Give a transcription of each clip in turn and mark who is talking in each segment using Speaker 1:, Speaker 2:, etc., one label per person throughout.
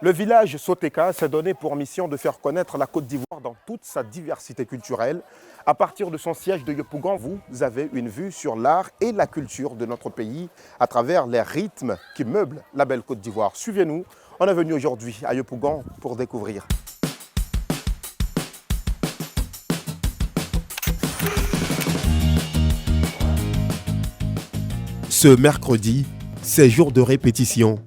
Speaker 1: Le village Soteka s'est donné pour mission de faire connaître la Côte d'Ivoire dans toute sa diversité culturelle. À partir de son siège de Yopougon, vous avez une vue sur l'art et la culture de notre pays à travers les rythmes qui meublent la belle Côte d'Ivoire. Suivez-nous, on est venu aujourd'hui à Yopougon pour découvrir. Ce mercredi, c'est jour de répétition.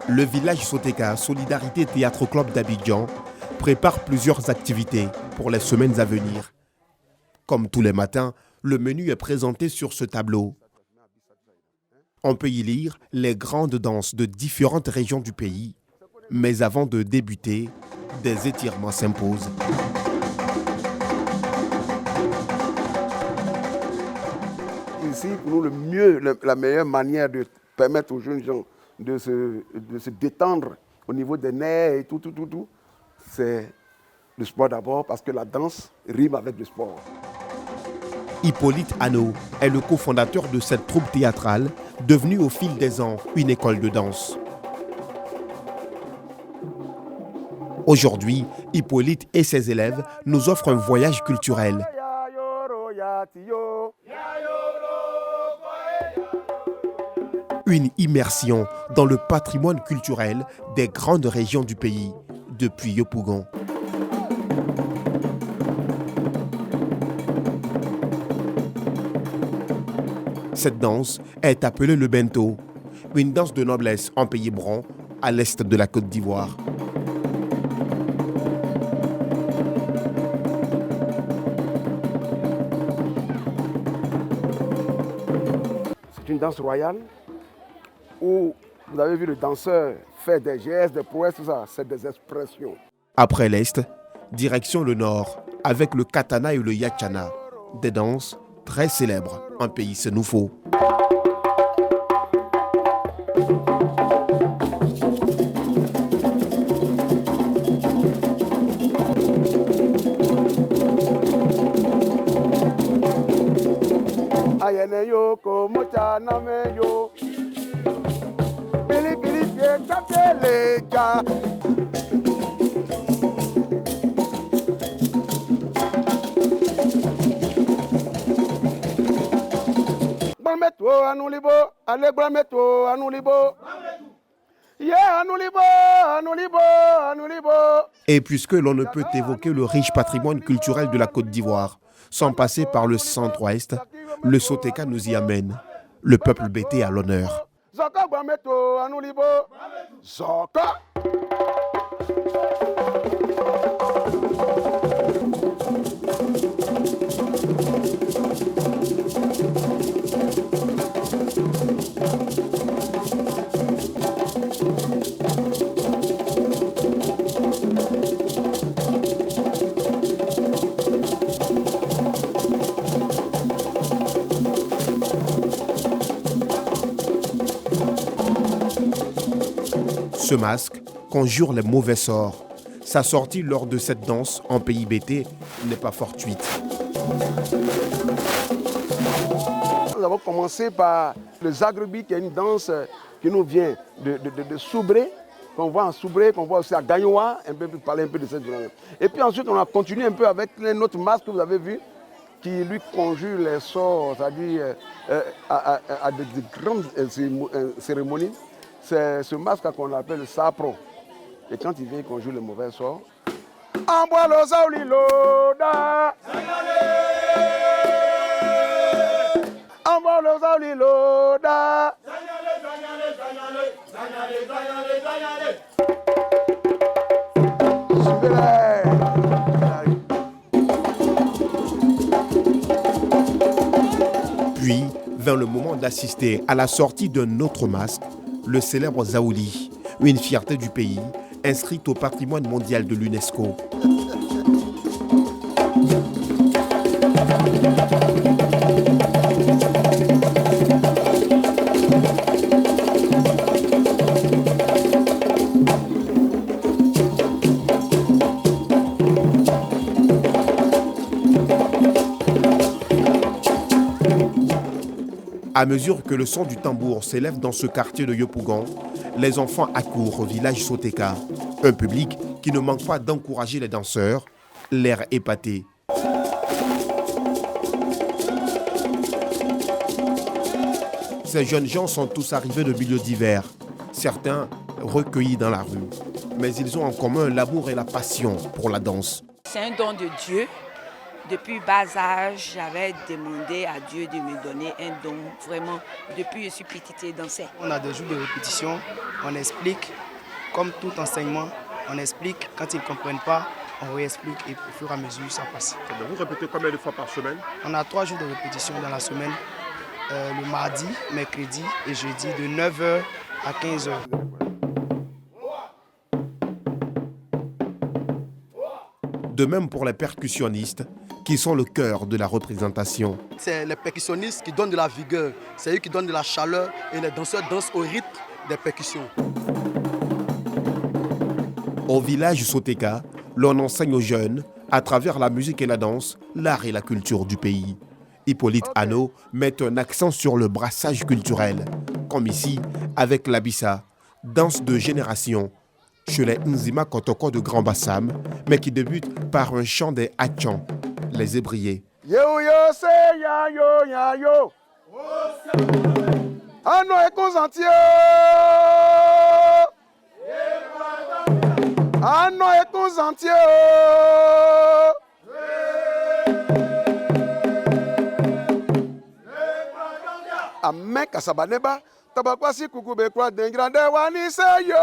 Speaker 1: Le village Soteka, Solidarité Théâtre Club d'Abidjan, prépare plusieurs activités pour les semaines à venir. Comme tous les matins, le menu est présenté sur ce tableau. On peut y lire les grandes danses de différentes régions du pays. Mais avant de débuter, des étirements s'imposent.
Speaker 2: Ici, pour nous, la meilleure manière de permettre aux jeunes gens de se détendre au niveau des nerfs et tout, c'est le sport d'abord, parce que la danse rime avec le sport.
Speaker 1: Hippolyte Hanno est le cofondateur de cette troupe théâtrale, devenue au fil des ans une école de danse. Aujourd'hui, Hippolyte et ses élèves nous offrent un voyage culturel. Une immersion dans le patrimoine culturel des grandes régions du pays, depuis Yopougon. Cette danse est appelée le bento, une danse de noblesse en pays bron à l'est de la Côte d'Ivoire.
Speaker 2: C'est une danse royale où vous avez vu le danseur faire des gestes, des prouesses, tout ça, c'est des expressions.
Speaker 1: Après l'Est, direction le Nord, avec le katana et le yachana, des danses très célèbres en pays sénoufo. Et puisque l'on ne peut évoquer le riche patrimoine culturel de la Côte d'Ivoire sans passer par le centre-ouest, le Soteka nous y amène. Le peuple bété à l'honneur. Ce masque conjure les mauvais sorts. Sa sortie lors de cette danse en pays bété n'est pas fortuite.
Speaker 2: Nous avons commencé par le Zagrebi, qui est une danse qui nous vient de Soubré, qu'on voit en Soubré, qu'on voit aussi à Gagnoa, un peu parler un peu de cette journée. Et puis ensuite, on a continué un peu avec notre masque que vous avez vu, qui lui conjure les sorts, c'est-à-dire à de grandes cérémonies. C'est ce masque qu'on appelle le sapro. Et quand il vient, il conjure le mauvais sort.
Speaker 1: Puis vint le moment d'assister à la sortie d'un autre masque, le célèbre Zaouli, une fierté du pays, inscrite au patrimoine mondial de l'UNESCO. À mesure que le son du tambour s'élève dans ce quartier de Yopougon, les enfants accourent au village Soteka. Un public qui ne manque pas d'encourager les danseurs, l'air épaté. Ces jeunes gens sont tous arrivés de milieux divers, certains recueillis dans la rue. Mais ils ont en commun l'amour et la passion pour la danse.
Speaker 3: C'est un don de Dieu. Depuis bas âge, j'avais demandé à Dieu de me donner un don. Vraiment, depuis que je suis petite, j'ai dansé.
Speaker 4: On a des jours de répétition, on explique, comme tout enseignement, on explique. Quand ils ne comprennent pas, on réexplique et au fur et à mesure, ça passe.
Speaker 1: Vous répétez combien de fois par semaine?
Speaker 4: On a 3 jours de répétition dans la semaine, le mardi, mercredi et jeudi, de 9h à 15h.
Speaker 1: De même pour les percussionnistes, qui sont le cœur de la représentation.
Speaker 5: C'est les percussionnistes qui donnent de la vigueur, c'est eux qui donnent de la chaleur et les danseurs dansent au rythme des percussions.
Speaker 1: Au village Soteka, l'on enseigne aux jeunes, à travers la musique et la danse, l'art et la culture du pays. Hippolyte Hanno met un accent sur le brassage culturel, comme ici avec l'Abissa, danse de génération, chez les Nzima Kotoko de Grand Bassam, mais qui débute par un chant des Hachans, les ébriers.
Speaker 2: Yo yo se ya yo ya yo. Ano e consentier. Ano e consentier. Amen kasabaneba tabakwasi kukube kwa dengrande wani se yo.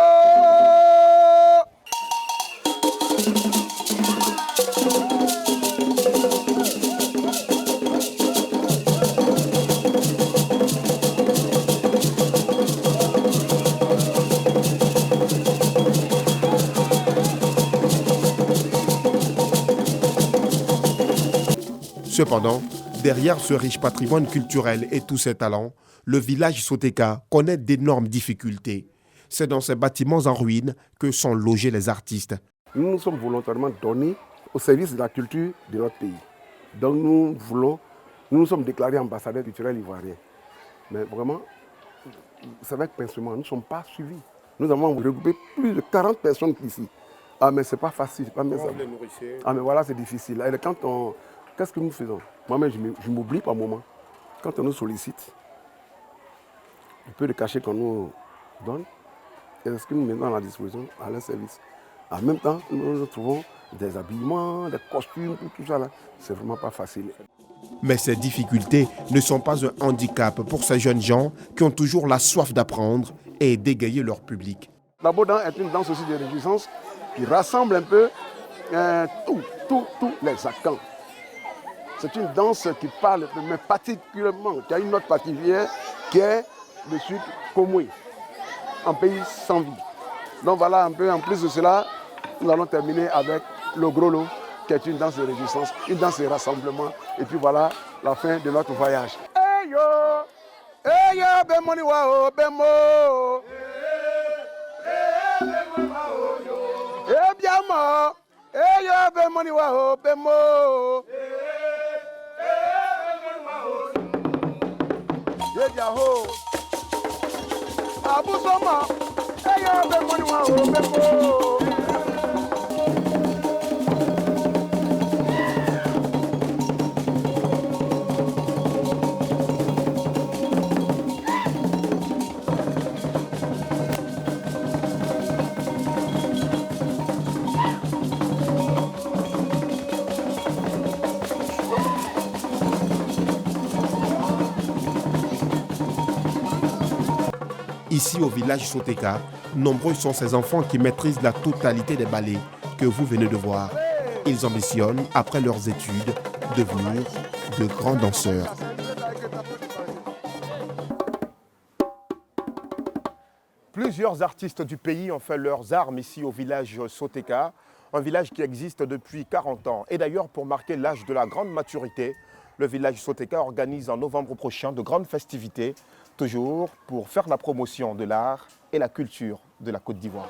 Speaker 1: Cependant, derrière ce riche patrimoine culturel et tous ses talents, le village Soteka connaît d'énormes difficultés. C'est dans ces bâtiments en ruine que sont logés les artistes.
Speaker 2: Nous nous sommes volontairement donnés au service de la culture de notre pays. Donc nous nous sommes déclarés ambassadeurs culturels ivoiriens. Mais vraiment, c'est avec pincement, nous ne sommes pas suivis. Nous avons regroupé plus de 40 personnes ici. Ah mais c'est pas facile, c'est pas mes amis. Ah mais voilà, c'est difficile. Et quand qu'est-ce que nous faisons? Moi-même, je m'oublie par moment. Quand on nous sollicite, le peu de cachet qu'on nous donne, et ce que nous mettons à la disposition à leur service. En même temps, nous trouvons des habillements, des costumes, tout ça là. C'est vraiment pas facile.
Speaker 1: Mais ces difficultés ne sont pas un handicap pour ces jeunes gens qui ont toujours la soif d'apprendre et d'égayer leur public.
Speaker 2: La Bodan est une danse aussi de réjouissance qui rassemble un peu tous les acants. C'est une danse qui parle, mais particulièrement, qui a une note particulière, qui est le sucre Komwe, un pays sans vie. Donc voilà un peu, en plus de cela, nous allons terminer avec le gros lot, qui est une danse de réjouissance, une danse de rassemblement. Et puis voilà la fin de notre voyage. Hey yo, bemoni wao, bemo. Eh bien mo, hey yo, bemoni wao, bemo. Yejaho, Abu Soma, hey yo, bemoni wao, bemo.
Speaker 1: Ici au village Soteka, nombreux sont ces enfants qui maîtrisent la totalité des ballets que vous venez de voir. Ils ambitionnent, après leurs études, devenir de grands danseurs. Plusieurs artistes du pays ont fait leurs armes ici au village Soteka, un village qui existe depuis 40 ans. Et d'ailleurs, pour marquer l'âge de la grande maturité, le village Soteka organise en novembre prochain de grandes festivités, toujours pour faire la promotion de l'art et la culture de la Côte d'Ivoire.